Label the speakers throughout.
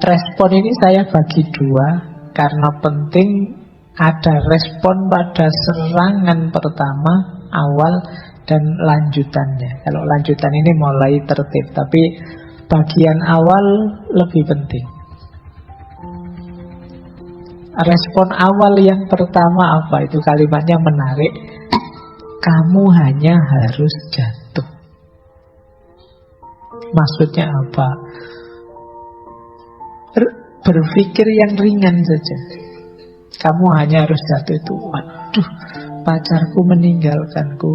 Speaker 1: Respon ini saya bagi dua, karena penting ada respon pada serangan pertama, awal, dan lanjutannya. Kalau lanjutan ini mulai tertib, tapi bagian awal lebih penting. Respon awal yang pertama apa? Itu kalimatnya menarik. Kamu hanya harus jatuh. Maksudnya apa? Berpikir yang ringan saja. Kamu hanya harus jatuh itu. Waduh, pacarku meninggalkanku.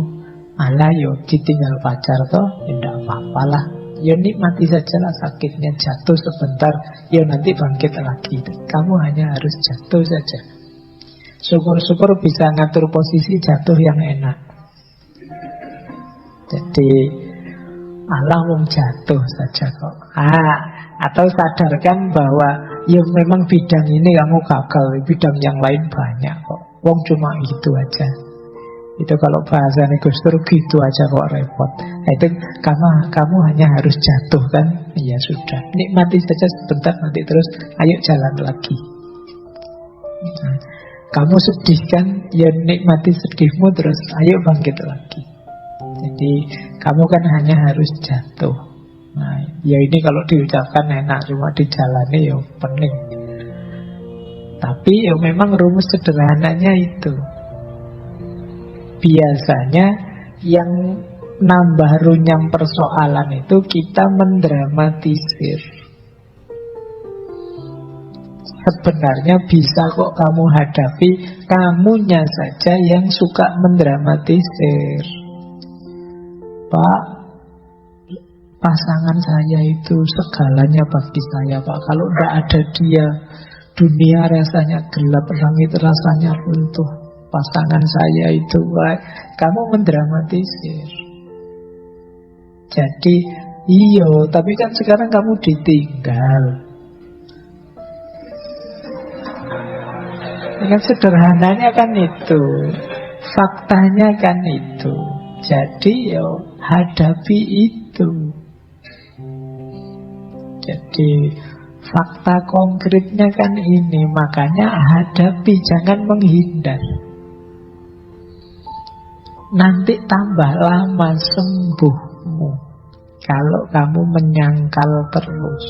Speaker 1: Alah yo, ditinggal pacar toh, ya tidak apa-apa lah. Ya nikmati sajalah sakitnya, jatuh sebentar, ya nanti bangkit lagi. Kamu hanya harus jatuh saja. Syukur-syukur bisa ngatur posisi jatuh yang enak. Jadi Allah jatuh saja kok. Atau sadarkan bahwa ya memang bidang ini kamu gagal, bidang yang lain banyak kok. Wong cuma itu aja. Itu kalau bahasanya Gus Dur gitu aja kok repot. Nah, itu kamu hanya harus jatuh kan? Ya sudah, nikmati saja sebentar, nanti terus ayo jalan lagi. Nah, kamu sedih kan? Ya nikmati sedihmu, terus ayo bangkit lagi. Jadi kamu kan hanya harus jatuh. Nah, ya ini kalau diucapkan enak, cuma dijalani ya pening. Tapi ya memang rumus sederhananya itu. Biasanya yang nambah runyam persoalan itu kita mendramatisir. Sebenarnya bisa kok kamu hadapi, kamunya saja yang suka mendramatisir. Pak, pasangan saya itu segalanya bagi saya, Pak. Kalau tidak ada dia, dunia rasanya gelap, langit rasanya runtuh. Pasangan saya itu, Pak. Kamu mendramatisir. Jadi, iyo, tapi kan sekarang kamu ditinggal. Dengan sederhananya kan itu, faktanya kan itu. Jadi, yo, hadapi itu. Jadi fakta konkretnya kan ini, makanya hadapi, jangan menghindar. Nanti tambah lama sembuhmu kalau kamu menyangkal terus.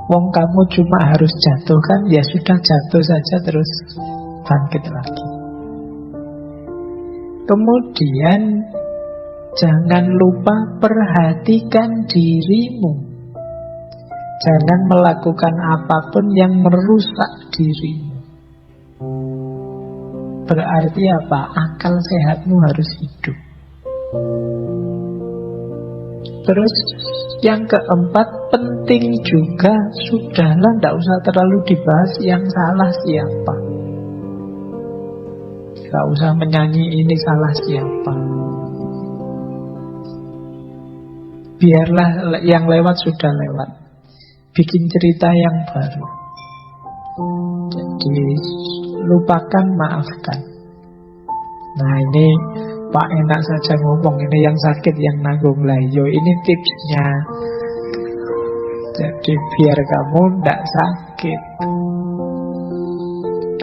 Speaker 1: Wong kamu cuma harus jatuh kan, ya sudah jatuh saja terus bangkit lagi. Kemudian jangan lupa perhatikan dirimu. Jangan melakukan apapun yang merusak dirimu. Berarti apa? Akal sehatmu harus hidup. Terus yang keempat, penting juga, sudahlah, tidak usah terlalu dibahas yang salah siapa. Tidak usah menyanyi ini salah siapa. Biarlah yang lewat sudah lewat. Bikin cerita yang baru. Jadi lupakan, maafkan. Nah ini Pak enak saja ngomong, ini yang sakit yang nanggung lah. Yo ini tipsnya. Jadi biar kamu tidak sakit.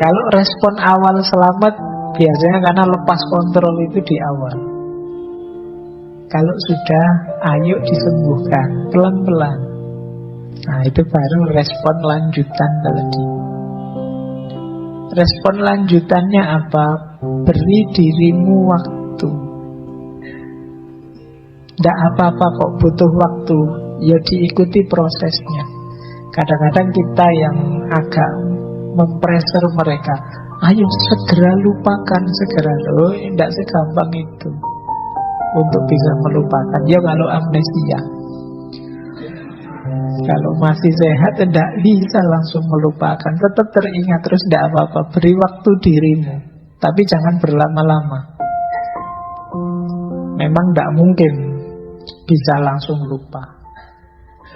Speaker 1: Kalau respon awal selamat, biasanya karena lepas kontrol itu di awal. Kalau sudah, ayo disembuhkan pelan-pelan. Nah itu baru respon lanjutan tadi. Respon lanjutannya apa? Beri dirimu waktu. Tidak apa-apa kok butuh waktu. Ya diikuti prosesnya. Kadang-kadang kita yang agak mempressure mereka, ayo segera lupakan, segera. Loh, tidak segampang itu untuk bisa melupakan. Ya kalau amnesia, kalau masih sehat tidak bisa langsung melupakan. Tetap teringat terus, tidak apa-apa. Beri waktu dirimu, tapi jangan berlama-lama. Memang tidak mungkin bisa langsung lupa.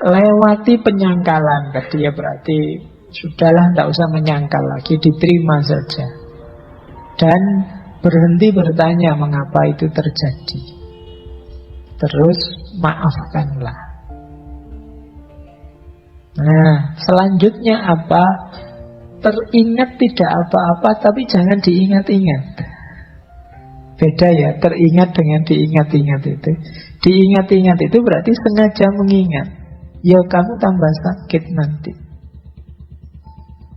Speaker 1: Lewati penyangkalan tadi, ya berarti sudahlah, tidak usah menyangkal lagi, diterima saja. Dan berhenti bertanya mengapa itu terjadi. Terus maafkanlah. Nah, selanjutnya apa? Teringat tidak apa-apa, tapi jangan diingat-ingat. Beda ya, teringat dengan diingat-ingat itu. Diingat-ingat itu berarti sengaja mengingat. Ya kamu tambah sakit nanti.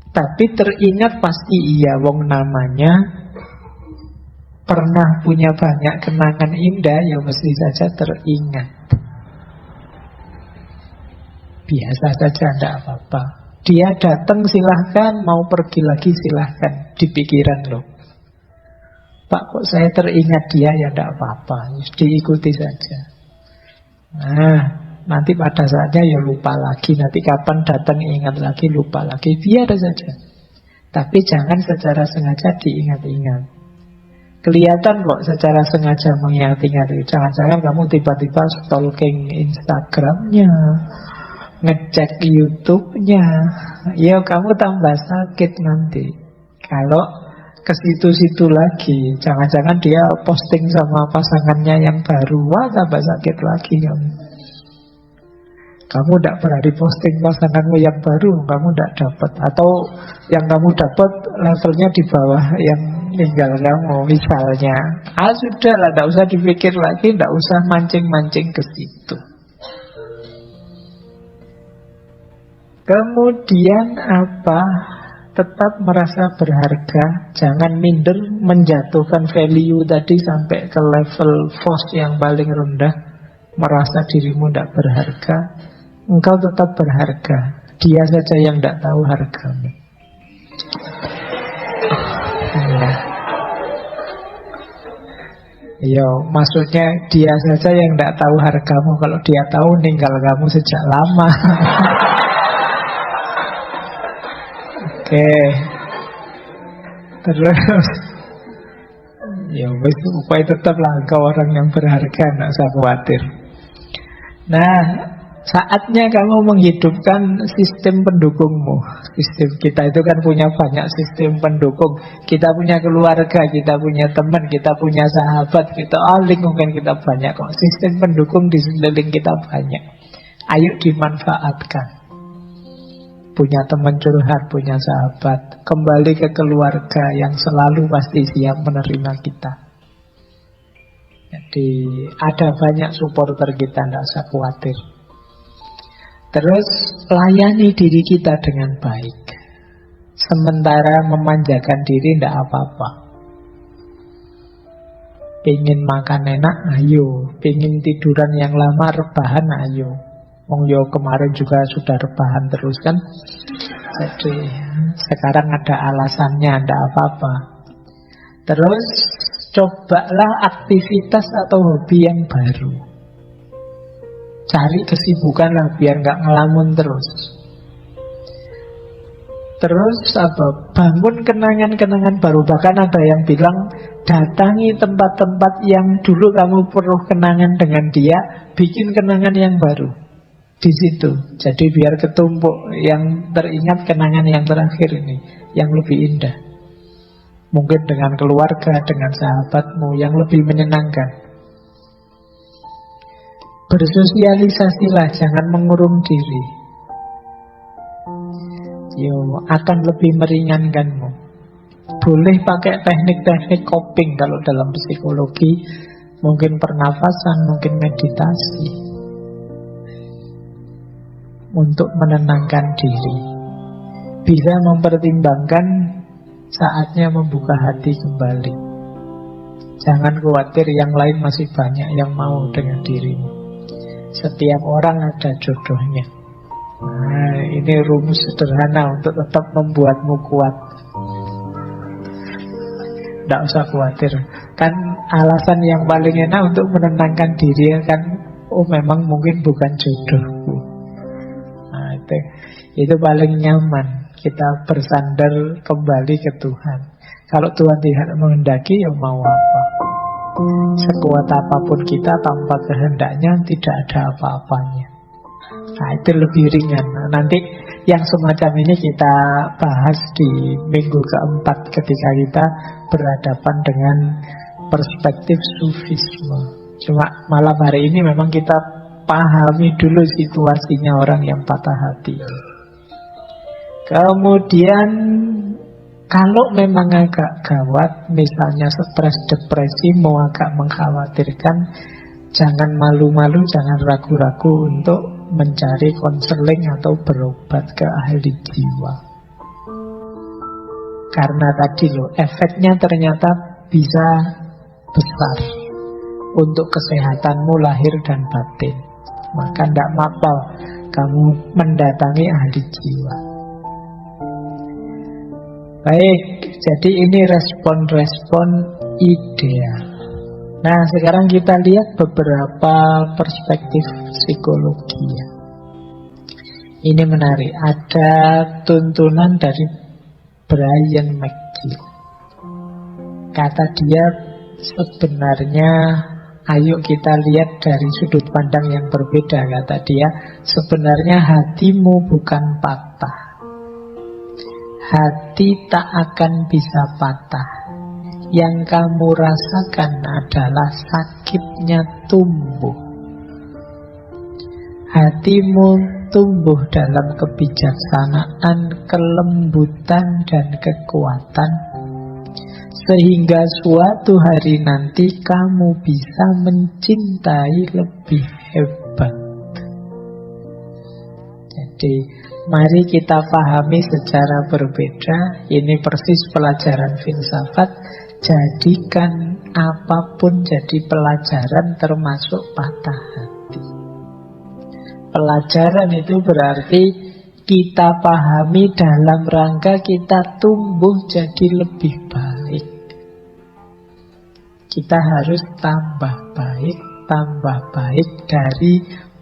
Speaker 1: Tapi teringat pasti iya, wong namanya pernah punya banyak kenangan indah, ya mesti saja teringat. Biasa saja, tidak apa-apa. Dia datang silahkan, mau pergi lagi silahkan. Di pikiran loh, Pak kok saya teringat dia, ya tidak apa-apa, diikuti saja. Nah, nanti pada saatnya ya lupa lagi. Nanti kapan datang ingat lagi, lupa lagi. Biar saja. Tapi jangan secara sengaja diingat-ingat. Kelihatan kok secara sengaja mengingat-ingat. Jangan-jangan kamu tiba-tiba stalking Instagramnya, ngecek YouTube-nya. Ya kamu tambah sakit nanti kalau ke situ-situ lagi. Jangan-jangan dia posting sama pasangannya yang baru. Wah, tambah sakit lagi kamu. Kamu tidak pernah diposting pasanganmu yang baru, kamu tidak dapat. Atau yang kamu dapat levelnya di bawah yang tinggal kamu, misalnya. Sudah lah, tidak usah dipikir lagi, tidak usah mancing-mancing ke situ. Kemudian apa? Tetap merasa berharga. Jangan minder, menjatuhkan value tadi sampai ke level force yang paling rendah. Merasa dirimu tidak berharga. Engkau tetap berharga. Dia saja yang tidak tahu hargamu. Ya, maksudnya dia saja yang tidak tahu hargamu. Kalau dia tahu, ninggal kamu sejak lama. Oke. Terus ya wis, upaya tetaplah engkau orang yang berharga, tidak usah khawatir. Nah, saatnya kamu menghidupkan sistem pendukungmu. Sistem kita itu kan punya banyak sistem pendukung. Kita punya keluarga, kita punya teman, kita punya sahabat, kita lingkungan kita banyak kok. Sistem pendukung di sekeliling kita banyak. Ayo dimanfaatkan. Punya teman curhat, punya sahabat. Kembali ke keluarga yang selalu pasti siap menerima kita. Jadi ada banyak supporter kita, tidak usah khawatir. Terus layani diri kita dengan baik. Sementara memanjakan diri tidak apa-apa. Pengen makan enak, ayo. Pengen tiduran yang lama, rebahan, ayo. Wong yo kemarin juga sudah rebahan terus kan. Jadi sekarang ada alasannya, tidak apa-apa. Terus cobalah aktivitas atau hobi yang baru. Cari kesibukan lah biar nggak ngelamun terus. Terus apa? Bangun kenangan-kenangan baru. Bahkan ada yang bilang datangi tempat-tempat yang dulu kamu perlu kenangan dengan dia, bikin kenangan yang baru di situ. Jadi biar ketumpuk, yang teringat kenangan yang terakhir ini, yang lebih indah. Mungkin dengan keluarga, dengan sahabatmu, yang lebih menyenangkan. Bersosialisasilah, jangan mengurung diri. Akan lebih meringankanmu. Boleh pakai teknik-teknik coping kalau dalam psikologi. Mungkin pernafasan, mungkin meditasi, untuk menenangkan diri. Bisa mempertimbangkan saatnya membuka hati kembali. Jangan khawatir, yang lain masih banyak yang mau dengan dirimu. Setiap orang ada jodohnya. Nah, ini rumus sederhana untuk tetap membuatmu kuat. Tidak usah khawatir. Kan alasan yang paling enak untuk menenangkan diri kan, memang mungkin bukan jodohku. Nah, itu paling nyaman. Kita bersandar kembali ke Tuhan. Kalau Tuhan tidak menghendaki, ya mau apa? Sekuat apapun kita, tanpa kehendaknya tidak ada apa-apanya. Nah, itu lebih ringan. Nah, nanti yang semacam ini kita bahas di minggu keempat ketika kita berhadapan dengan perspektif sufisme. Cuma malam hari ini memang kita pahami dulu situasinya orang yang patah hati. Kemudian kalau memang agak gawat, misalnya stres, depresi, mau agak mengkhawatirkan, jangan malu-malu, jangan ragu-ragu untuk mencari konseling atau berobat ke ahli jiwa. Karena tadi loh, efeknya ternyata bisa besar untuk kesehatanmu lahir dan batin. Maka tidak apa-apa kamu mendatangi ahli jiwa. Baik, jadi ini respon-respon ideal. Nah, sekarang kita lihat beberapa perspektif psikologi ya. Ini menarik. Ada tuntunan dari Brian McGill. Kata dia, sebenarnya ayo kita lihat dari sudut pandang yang berbeda. Kata dia, sebenarnya hatimu bukan patah. Hati tak akan bisa patah. Yang kamu rasakan adalah sakitnya tumbuh. Hatimu tumbuh dalam kebijaksanaan, kelembutan, dan kekuatan, sehingga suatu hari nanti kamu bisa mencintai lebih hebat. Jadi mari kita pahami secara berbeda. Ini persis pelajaran filsafat. Jadikan apapun jadi pelajaran, termasuk patah hati. Pelajaran itu berarti kita pahami dalam rangka kita tumbuh jadi lebih baik. Kita harus tambah baik dari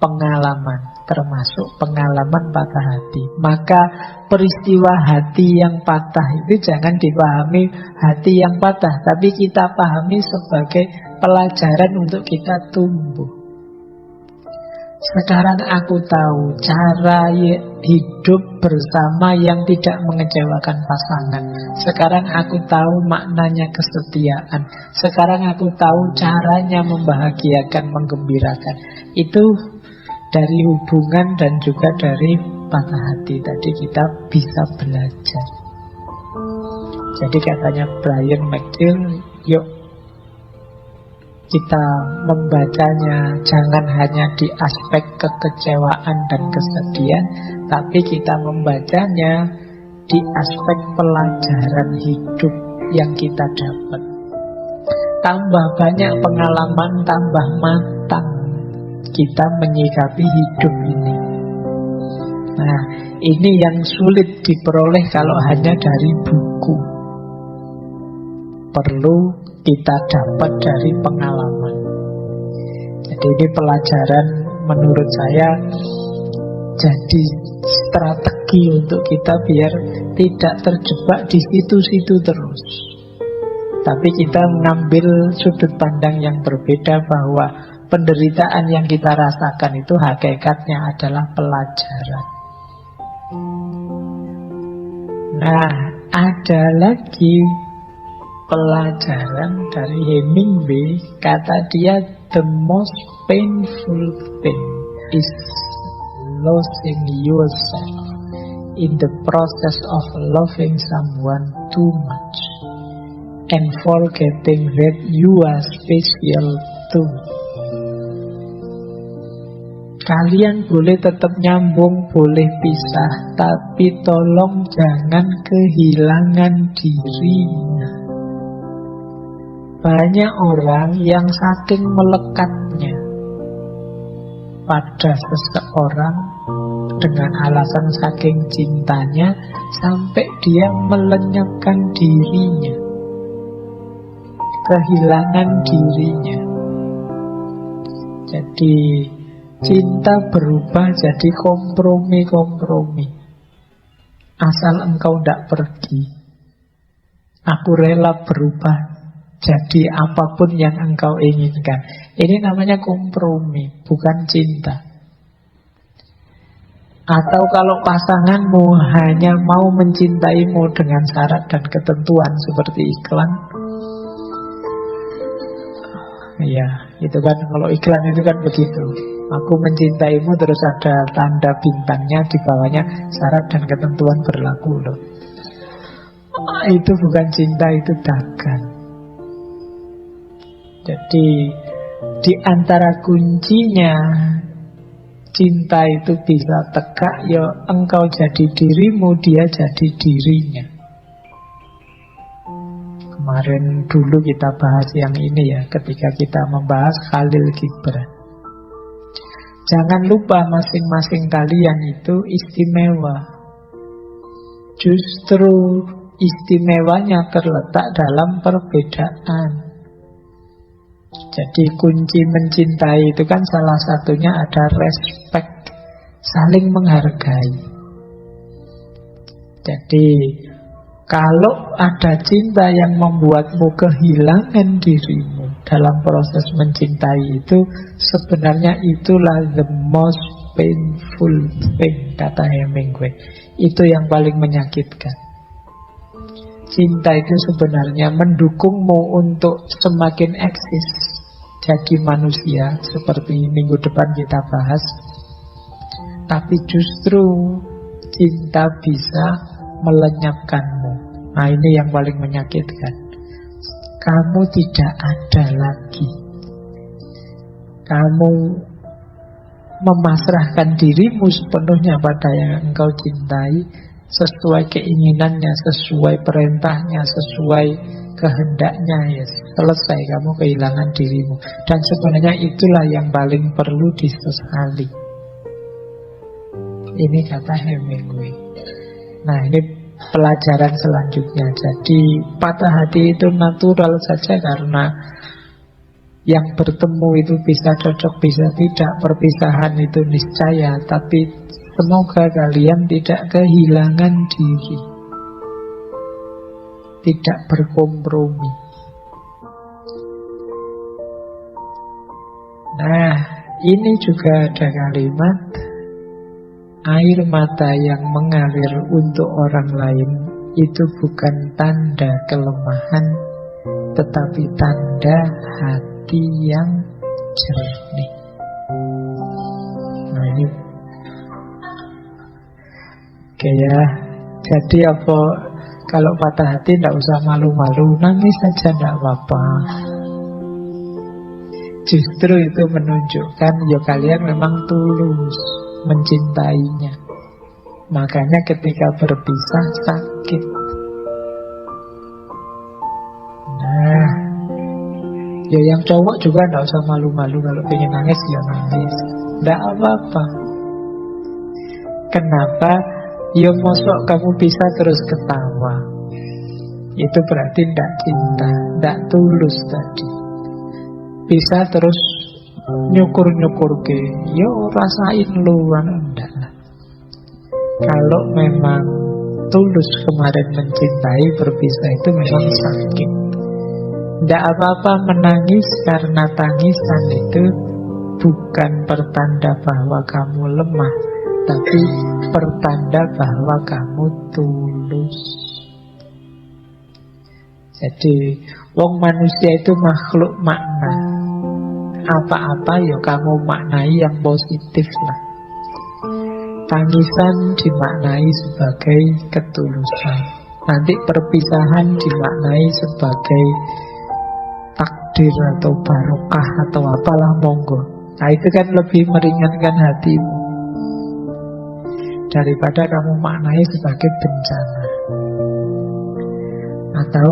Speaker 1: pengalaman, termasuk pengalaman patah hati. Maka peristiwa hati yang patah itu jangan dipahami hati yang patah, tapi kita pahami sebagai pelajaran untuk kita tumbuh. Sekarang aku tahu cara hidup bersama yang tidak mengecewakan pasangan. Sekarang aku tahu maknanya kesetiaan. Sekarang aku tahu caranya membahagiakan, menggembirakan. Itu dari hubungan dan juga dari patah hati tadi kita bisa belajar. Jadi katanya Brian McGill, yuk kita membacanya jangan hanya di aspek kekecewaan dan kesedihan, tapi kita membacanya di aspek pelajaran hidup yang kita dapat. Tambah banyak pengalaman, tambah matang kita menyikapi hidup ini. Nah, ini yang sulit diperoleh kalau hanya dari buku. Perlu kita dapat dari pengalaman. Jadi ini pelajaran menurut saya jadi strategi untuk kita biar tidak terjebak di situ-situ terus. Tapi kita mengambil sudut pandang yang berbeda bahwa penderitaan yang kita rasakan itu hakikatnya adalah pelajaran. Nah, ada lagi pelajaran dari Hemingway. Kata dia, the most painful thing is losing yourself in the process of loving someone too much and forgetting that you are special too. Kalian boleh tetap nyambung, boleh pisah, tapi tolong jangan kehilangan dirinya. Banyak orang yang saking melekatnya pada seseorang dengan alasan saking cintanya, sampai dia melenyapkan dirinya, kehilangan dirinya. Jadi cinta berubah jadi kompromi-kompromi. Asal engkau tidak pergi, aku rela berubah jadi apapun yang engkau inginkan. Ini namanya kompromi, bukan cinta. Atau kalau pasanganmu hanya mau mencintaimu dengan syarat dan ketentuan seperti iklan, ya itu kan, kalau iklan itu kan begitu. Aku mencintaimu terus ada tanda bintangnya di bawahnya, syarat dan ketentuan berlaku loh. Itu bukan cinta, itu dagang. Jadi di antara kuncinya cinta itu bisa tegak, ya engkau jadi dirimu, dia jadi dirinya. Kemarin dulu kita bahas yang ini ya, ketika kita membahas Khalil Gibran. Jangan lupa masing-masing kalian itu istimewa. Justru istimewanya terletak dalam perbedaan. Jadi kunci mencintai itu kan salah satunya ada respect, saling menghargai. Jadi kalau ada cinta yang membuatmu kehilangan dirimu dalam proses mencintai itu, sebenarnya itulah the most painful thing, kata Hemingway. Itu yang paling menyakitkan. Cinta itu sebenarnya mendukungmu untuk semakin eksis jadi manusia, seperti minggu depan kita bahas. Tapi justru cinta bisa melenyapkanmu. Nah, ini yang paling menyakitkan. Kamu tidak ada lagi. Kamu memasrahkan dirimu sepenuhnya pada yang engkau cintai, sesuai keinginannya, sesuai perintahnya, sesuai kehendaknya, ya selesai, kamu kehilangan dirimu. Dan sebenarnya itulah yang paling perlu disesali. Ini kata Hemingway. Nah, ini pelajaran selanjutnya. Jadi patah hati itu natural saja, karena yang bertemu itu bisa cocok, bisa tidak. Perpisahan itu niscaya. Tapi semoga kalian tidak kehilangan diri, tidak berkompromi. Nah, ini juga ada kalimat, air mata yang mengalir untuk orang lain itu bukan tanda kelemahan, tetapi tanda hati yang jernih. Nah, ini oke ya. Jadi apa, kalau patah hati tidak usah malu-malu, nangis saja tidak apa-apa. Justru itu menunjukkan ya kalian memang tulus mencintainya. Makanya ketika berpisah sakit. Nah, ya yang cowok juga tidak usah malu-malu, kalau pengen nangis ya nangis, tidak apa-apa. Kenapa? Ya mosok kamu bisa terus ketawa, itu berarti tidak cinta, tidak tulus tadi. Bisa terus nyukur-nyukur ke, yo rasain lu, enggak lah. Kalau memang tulus kemarin mencintai, berpisah itu memang sakit. Tidak apa-apa menangis, karena tangisan itu bukan pertanda bahwa kamu lemah, tapi pertanda bahwa kamu tulus. Jadi wong manusia itu makhluk makna. Apa-apa ya kamu maknai yang positif lah. Tangisan dimaknai sebagai ketulusan. Nanti perpisahan dimaknai sebagai takdir atau barokah atau apalah, monggo. Nah, itu kan lebih meringankan hatimu daripada kamu maknai sebagai bencana. Atau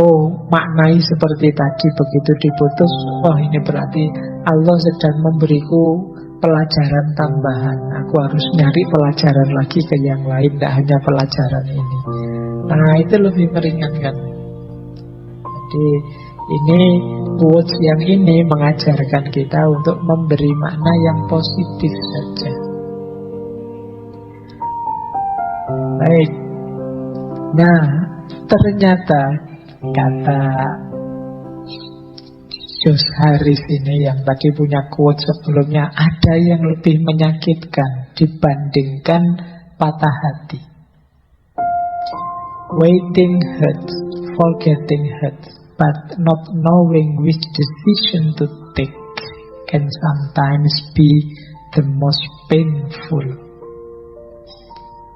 Speaker 1: maknai seperti tadi, begitu diputus, oh ini berarti Allah sedang memberiku pelajaran tambahan. Aku harus nyari pelajaran lagi ke yang lain, tidak hanya pelajaran ini. Nah, itu lebih meringankan. Jadi ini quotes yang ini mengajarkan kita untuk memberi makna yang positif saja. Baik. Nah, ternyata kata Josh Harris ini yang tadi punya quote sebelumnya, ada yang lebih menyakitkan dibandingkan patah hati. Waiting hurts, forgetting hurts, but not knowing which decision to take can sometimes be the most painful.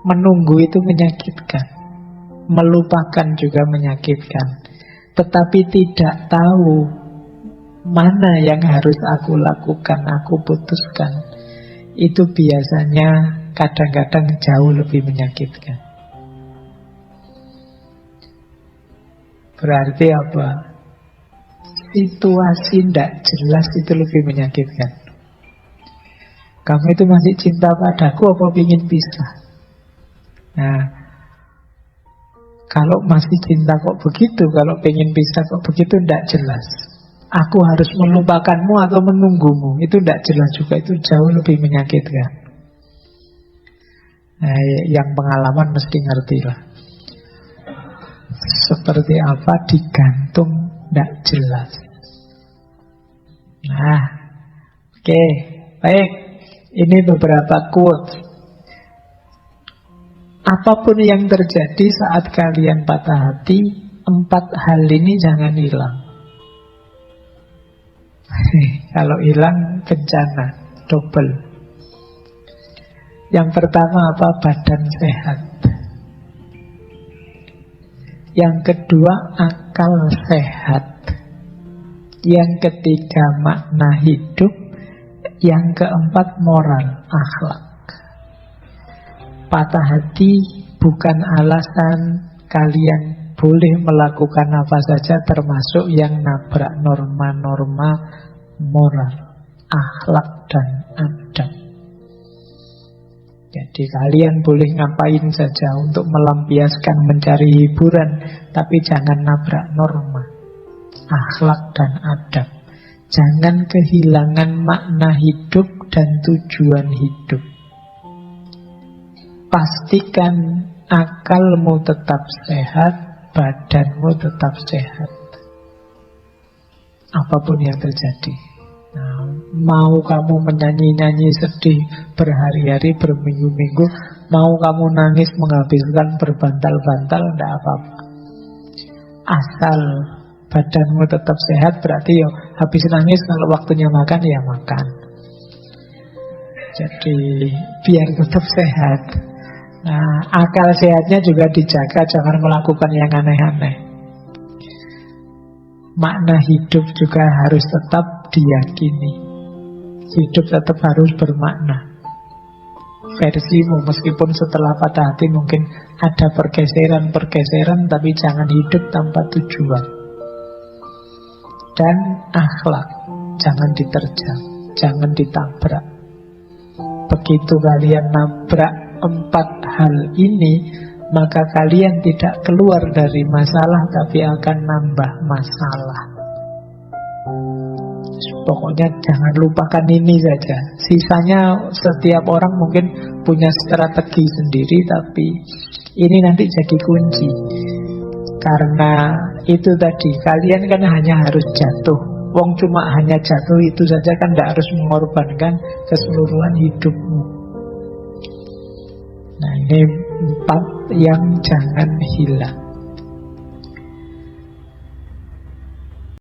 Speaker 1: Menunggu itu menyakitkan, melupakan juga menyakitkan. Tetapi tidak tahu mana yang harus aku lakukan, aku putuskan, itu biasanya kadang-kadang jauh lebih menyakitkan. Berarti apa? Situasi tidak jelas itu lebih menyakitkan. Kamu itu masih cinta padaku apa ingin pisah? Nah, kalau masih cinta kok begitu, kalau pengen pisah kok begitu, tidak jelas. Aku harus melupakanmu atau menunggumu, itu tidak jelas juga, itu jauh lebih menyakitkan. Nah, yang pengalaman mesti ngerti lah. Seperti apa digantung tidak jelas. Nah, oke, baik. Ini beberapa quotes. Apapun yang terjadi saat kalian patah hati, 4 hal ini jangan hilang. Kalau hilang bencana, double. Yang pertama apa? Badan sehat. Yang kedua akal sehat. Yang ketiga makna hidup. Yang keempat moral, akhlak. Patah hati bukan alasan kalian boleh melakukan apa saja, termasuk yang nabrak norma-norma moral, akhlak dan adab. Jadi kalian boleh ngapain saja untuk melampiaskan, mencari hiburan, tapi jangan nabrak norma, akhlak dan adab. Jangan kehilangan makna hidup dan tujuan hidup. Pastikan akalmu tetap sehat, badanmu tetap sehat. Apapun yang terjadi. Nah, mau kamu menyanyi-nyanyi sedih berhari-hari, berminggu-minggu, mau kamu nangis menghabiskan berbantal-bantal, tidak apa-apa. Asal badanmu tetap sehat, berarti ya habis nangis kalau waktunya makan ya makan. Jadi biar tetap sehat. Nah, akal sehatnya juga dijaga, jangan melakukan yang aneh-aneh. Makna hidup juga harus tetap diyakini. Hidup tetap harus bermakna. Versimu, meskipun setelah patah hati mungkin ada pergeseran-pergeseran, tapi jangan hidup tanpa tujuan. Dan akhlak, jangan diterjang, jangan ditabrak. Begitu kalian nabrak 4 hal ini, maka kalian tidak keluar dari masalah, tapi akan nambah masalah. Pokoknya jangan lupakan ini saja. Sisanya setiap orang mungkin punya strategi sendiri, tapi ini nanti jadi kunci. Karena itu tadi, kalian kan hanya harus jatuh. Wong cuma hanya jatuh itu saja kan tidak harus mengorbankan keseluruhan hidupmu. Nah, ini 4 yang jangan hilang.